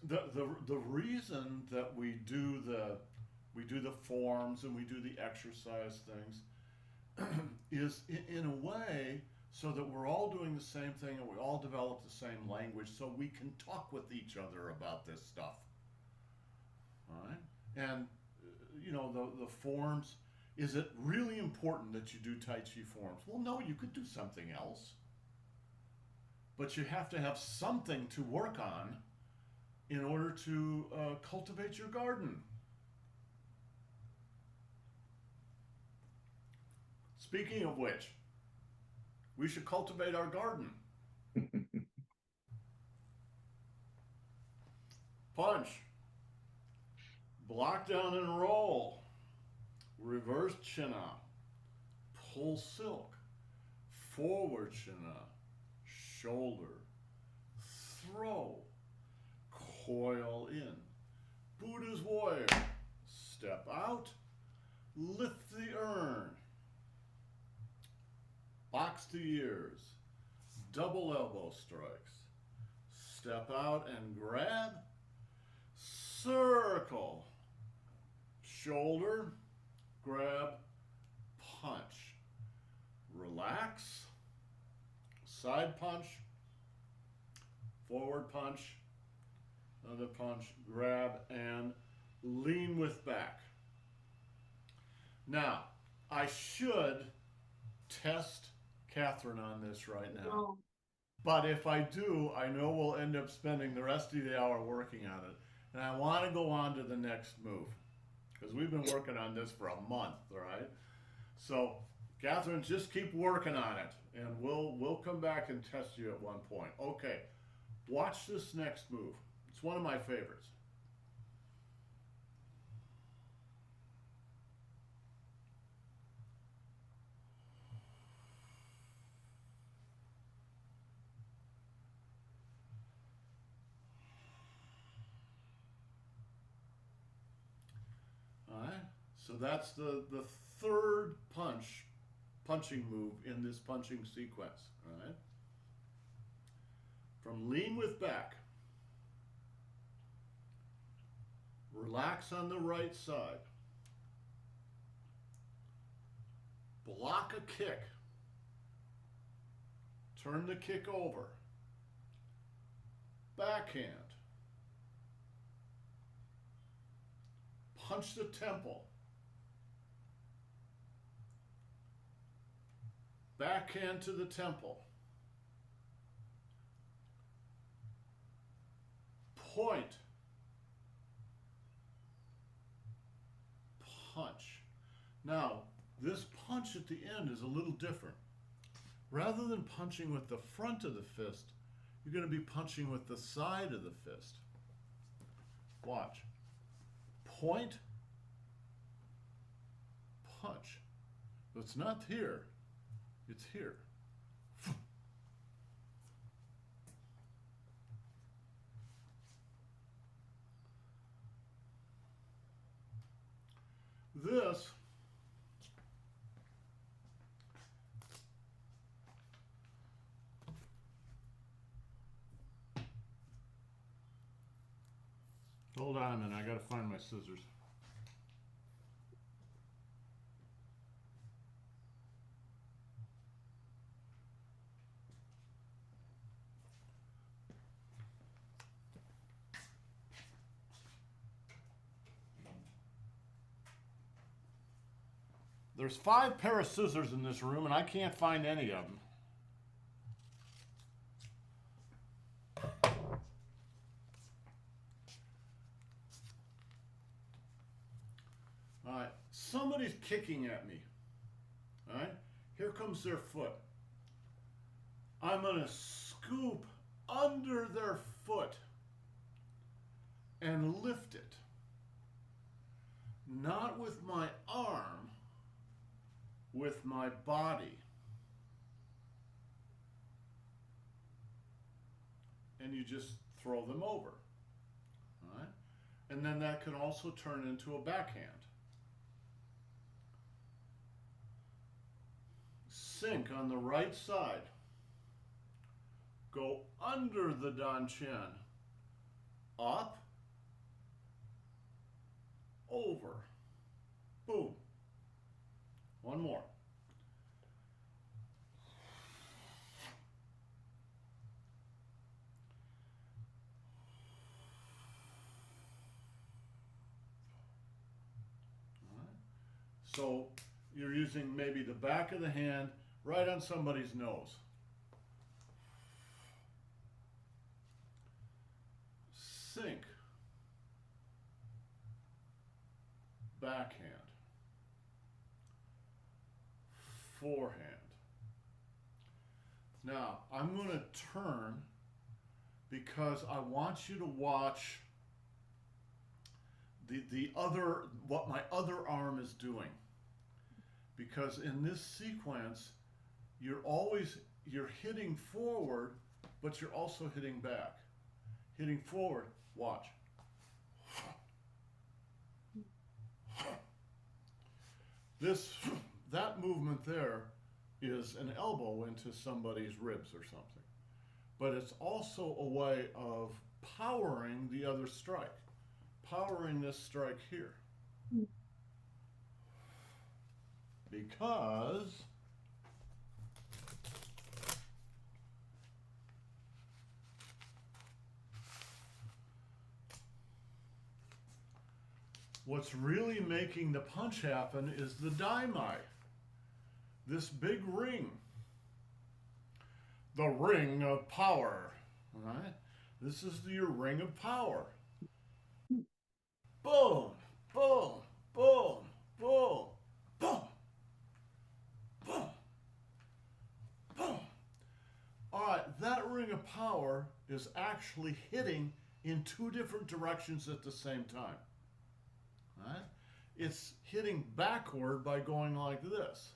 The reason that we do the forms and we do the exercise things is in a way so that we're all doing the same thing and we all develop the same language so we can talk with each other about this stuff. All right? And, the forms, is it really important that you do Tai Chi forms? Well, no, you could do something else. But you have to have something to work on in order to cultivate your garden. Speaking of which, we should cultivate our garden. Punch, block down and roll, reverse chin up, pull silk, forward chin up, shoulder, throw, coil in, Buddha's warrior, step out, lift the urn, box the ears, double elbow strikes, step out and grab, circle, shoulder, grab, punch, relax, side punch, forward punch, another punch, grab, and lean with back. Now, I should test Catherine on this right now. Oh, But if I do, I know we'll end up spending the rest of the hour working on it. And I want to go on to the next move. Because we've been working on this for a month, all right? So, Catherine, just keep working on it. And we'll come back and test you at one point. Okay, watch this next move. It's one of my favorites. All right, so that's the third punching move in this punching sequence. All right, from lean with back, relax on the right side, block a kick, turn the kick over, backhand, punch the temple, backhand to the temple, point, punch. Now, this punch at the end is a little different. Rather than punching with the front of the fist, you're going to be punching with the side of the fist. Watch. Point, punch. But it's not here, it's here. This hold on a minute, I gotta find my scissors. There's 5 pair of scissors in this room and I can't find any of them. All right, somebody's kicking at me. All right, here comes their foot. I'm gonna scoop under their foot and lift it. Not with my arm, with my body. And you just throw them over. All right? And then that can also turn into a backhand. Sink on the right side. Go under the Dan Chen. up, over, boom. One more. So you're using maybe the back of the hand right on somebody's nose. Sink. Backhand. Forehand. Now, I'm going to turn because I want you to watch the other, what my other arm is doing. Because in this sequence, you're hitting forward, but you're also hitting back. Hitting forward, watch. That movement there is an elbow into somebody's ribs or something. But it's also a way of powering the other strike. Powering this strike here. Because what's really making the punch happen is the daimai. This big ring. The ring of power. Right? This is your ring of power. Boom, boom, boom, boom, boom, boom, boom. All right, that ring of power is actually hitting in two different directions at the same time. All right? It's hitting backward by going like this.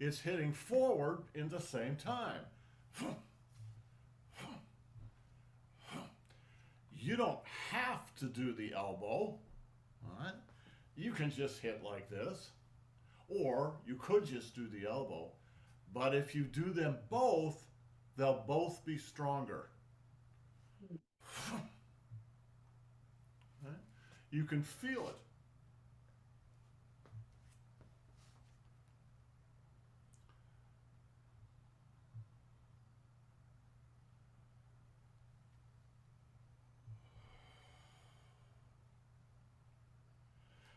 It's hitting forward in the same time. You don't have to do the elbow, right? You can just hit like this, or you could just do the elbow. But if you do them both, they'll both be stronger. Right? You can feel it.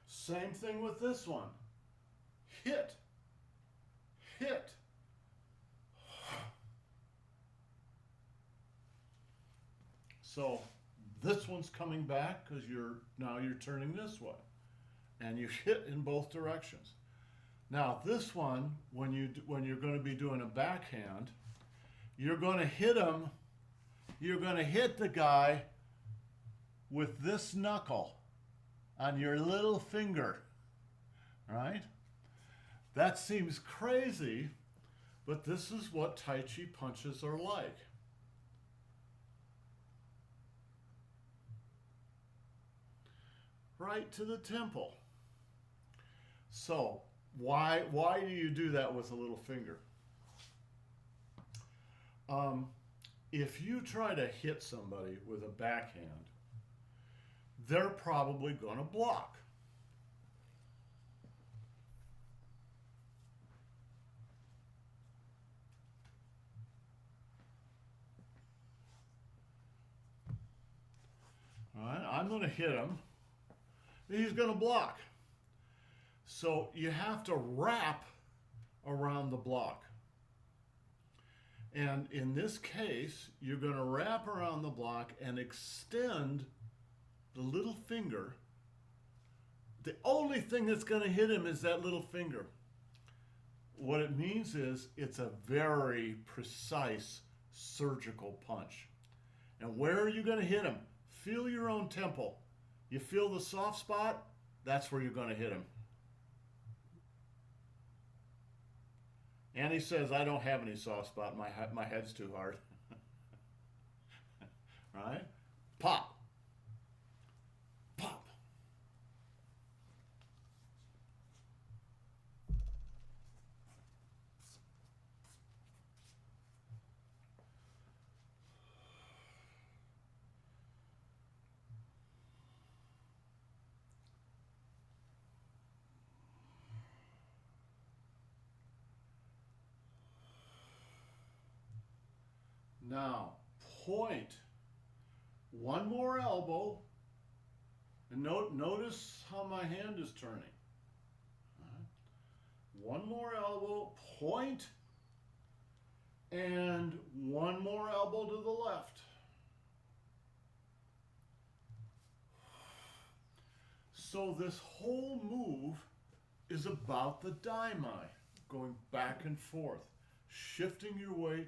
Same thing with this one. Hit. Hit. So this one's coming back because now you're turning this way. And you hit in both directions. Now this one, when you're going to be doing a backhand, you're going to hit him, you're going to hit the guy with this knuckle on your little finger, right? That seems crazy, but this is what Tai Chi punches are like. Right to the temple. So, why do you do that with a little finger? If you try to hit somebody with a backhand, they're probably going to block. All right, I'm going to hit him. He's going to block. So you have to wrap around the block. And in this case, you're going to wrap around the block and extend the little finger. The only thing that's going to hit him is that little finger. What it means is it's a very precise surgical punch. And where are you going to hit him? Feel your own temple. You feel the soft spot? That's where you're going to hit him. Annie says, I don't have any soft spot. My head's too hard. Right? Pop. Pop. Now, point one more elbow, and notice how my hand is turning. One more elbow, point, and one more elbow to the left. So this whole move is about the daimai, going back and forth, shifting your weight,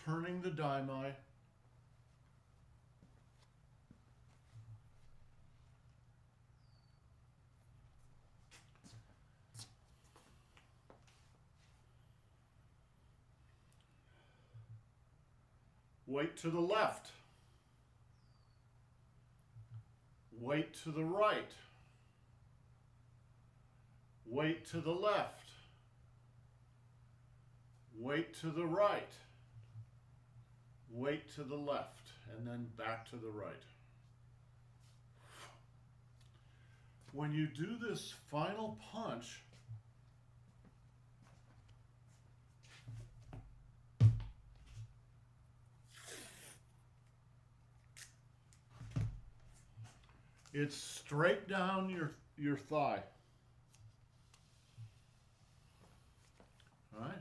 turning the daimai. Weight to the left. Weight to the right. Weight to the left. Weight to the right. Weight to the left. And then back to the right. When you do this final punch, it's straight down your thigh. All right?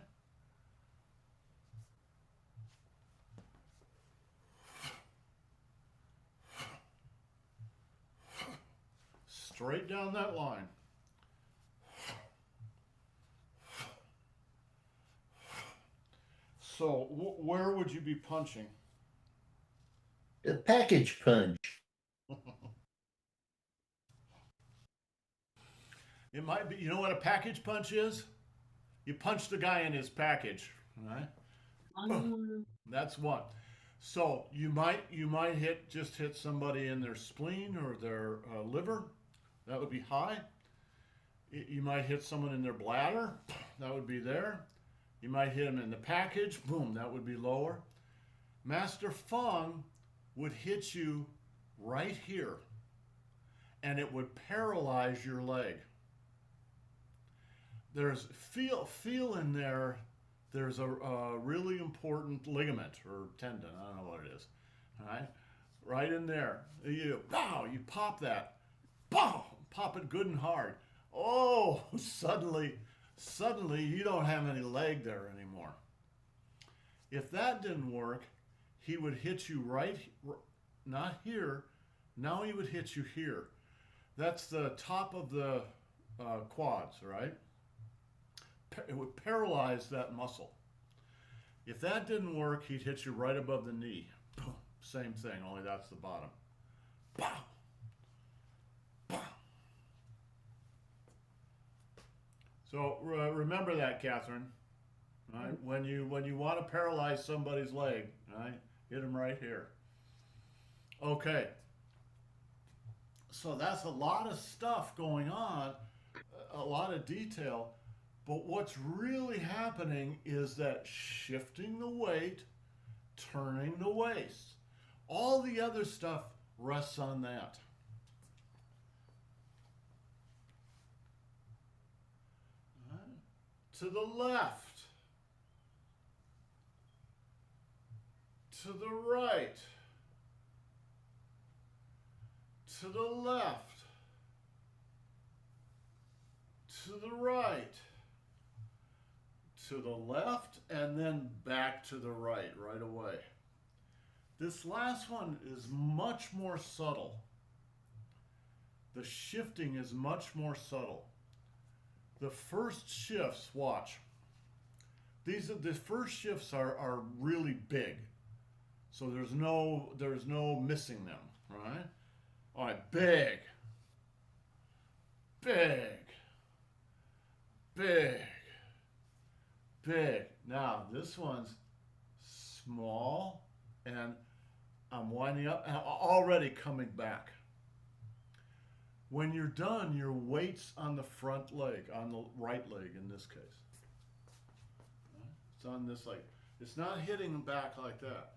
Straight down that line. So where would you be punching? The package punch. It might be, you know what a package punch is? You punch the guy in his package, right? That's one. So you might just hit somebody in their spleen or their liver. That would be high. You might hit someone in their bladder. That would be there. You might hit them in the package. Boom, that would be lower. Master Feng would hit you right here, and it would paralyze your leg. There's feel in there. There's a really important ligament or tendon. I don't know what it is. All right, right in there. You pop that. Boom, pop it good and hard. Oh, suddenly you don't have any leg there anymore. If that didn't work, he would hit you right, not here. Now he would hit you here. That's the top of the quads, right? It would paralyze that muscle. If that didn't work, he'd hit you right above the knee. Boom. Same thing, only that's the bottom. Pow. Pow. So remember that, Catherine. Right? When you want to paralyze somebody's leg, right? Hit him right here. Okay. So that's a lot of stuff going on, a lot of detail. But what's really happening is that shifting the weight, turning the waist. All the other stuff rests on that. To the left. To the right. To the left. To the right. To the left, and then back to the right away. This last one is much more subtle. The shifting is much more subtle. The first shifts, watch. The first shifts are really big. So there's no missing them, right? All right, big. Big. Big. Big. Now this one's small, and I'm winding up and I'm already coming back. When you're done, your weight's on the front leg, on the right leg in this case. It's on this leg. It's not hitting back like that.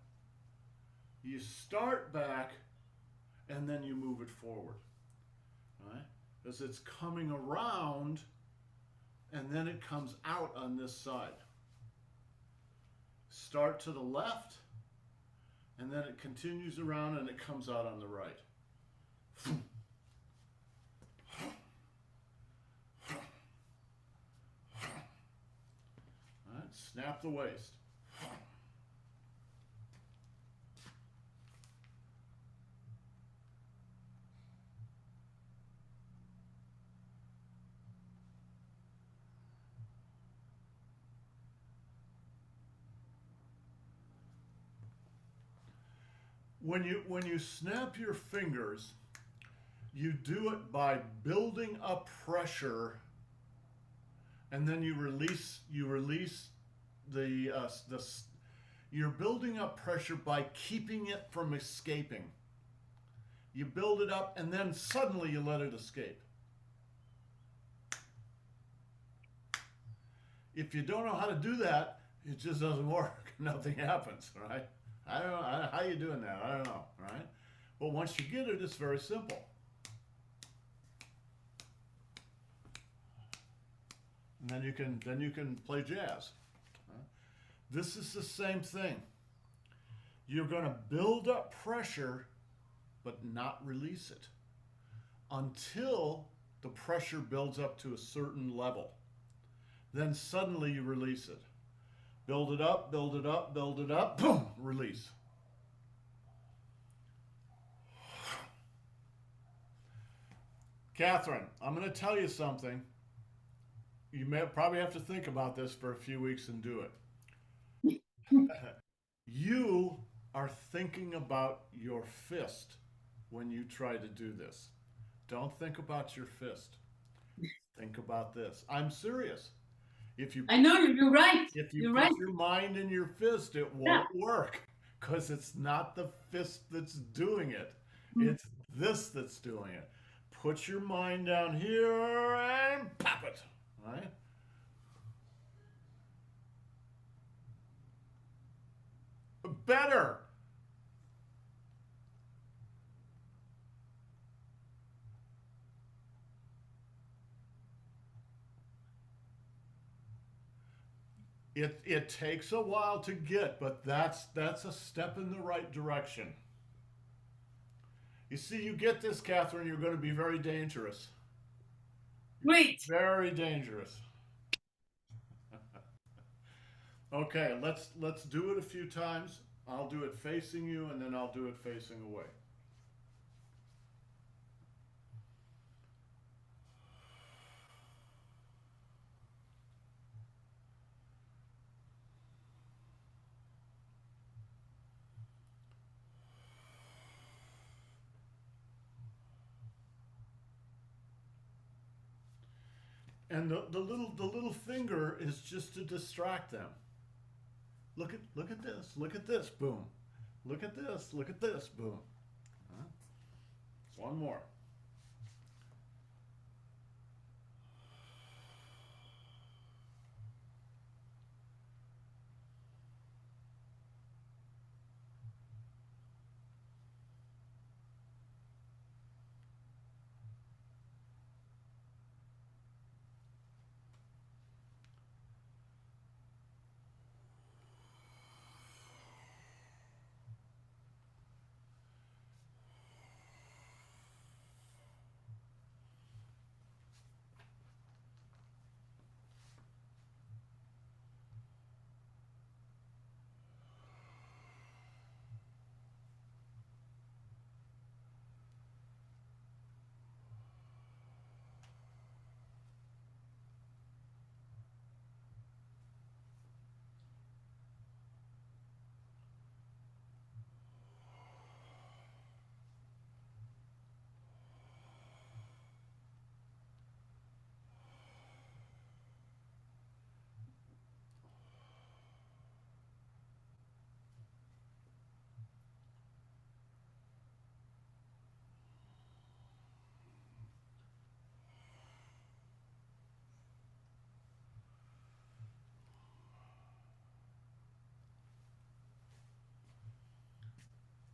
You start back and then you move it forward. Right? As it's coming around, and then it comes out on this side. Start to the left, and then it continues around and it comes out on the right. All right, snap the waist. When you snap your fingers, you do it by building up pressure, and then you release the you're building up pressure by keeping it from escaping. You build it up and then suddenly you let it escape. If you don't know how to do that, it just doesn't work. Nothing happens, right? I don't know how you doing that. I don't know, right? But once you get it, it's very simple. And then you can play jazz. This is the same thing. You're going to build up pressure, but not release it until the pressure builds up to a certain level. Then suddenly you release it. Build it up, build it up, build it up, boom, release. Catherine, I'm going to tell you something. You may probably have to think about this for a few weeks and do it. You are thinking about your fist when you try to do this. Don't think about your fist. Think about this. I'm serious. If you I know you're right. if you You're put right. your mind in your fist, it won't work because it's not the fist that's doing it. It's this that's doing it. Put your mind down here and pop it. Right? Better. It takes a while to get, but that's a step in the right direction. You see, you get this, Catherine, you're going to be very dangerous. Great. Very dangerous. Okay, let's do it a few times. I'll do it facing you, and then I'll do it facing away. And the little finger is just to distract them. Look at this, boom. Look at this, boom. Huh? One more.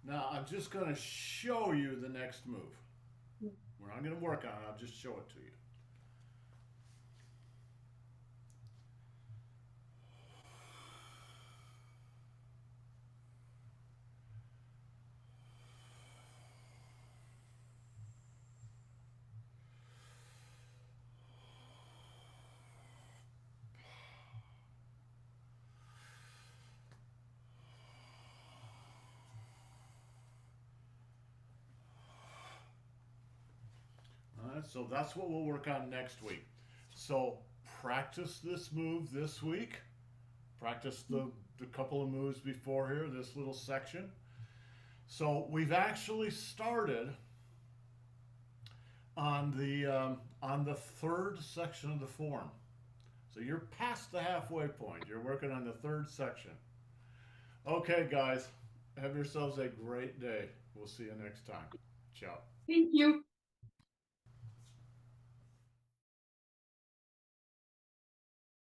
Now I'm just going to show you the next move. We're not going to work on it. I'll just show it to you. So that's what we'll work on next week. So practice this move this week. Practice the couple of moves before here, this little section. So we've actually started on the third section of the form. So you're past the halfway point. You're working on the third section. Okay, guys, have yourselves a great day. We'll see you next time. Ciao. Thank you.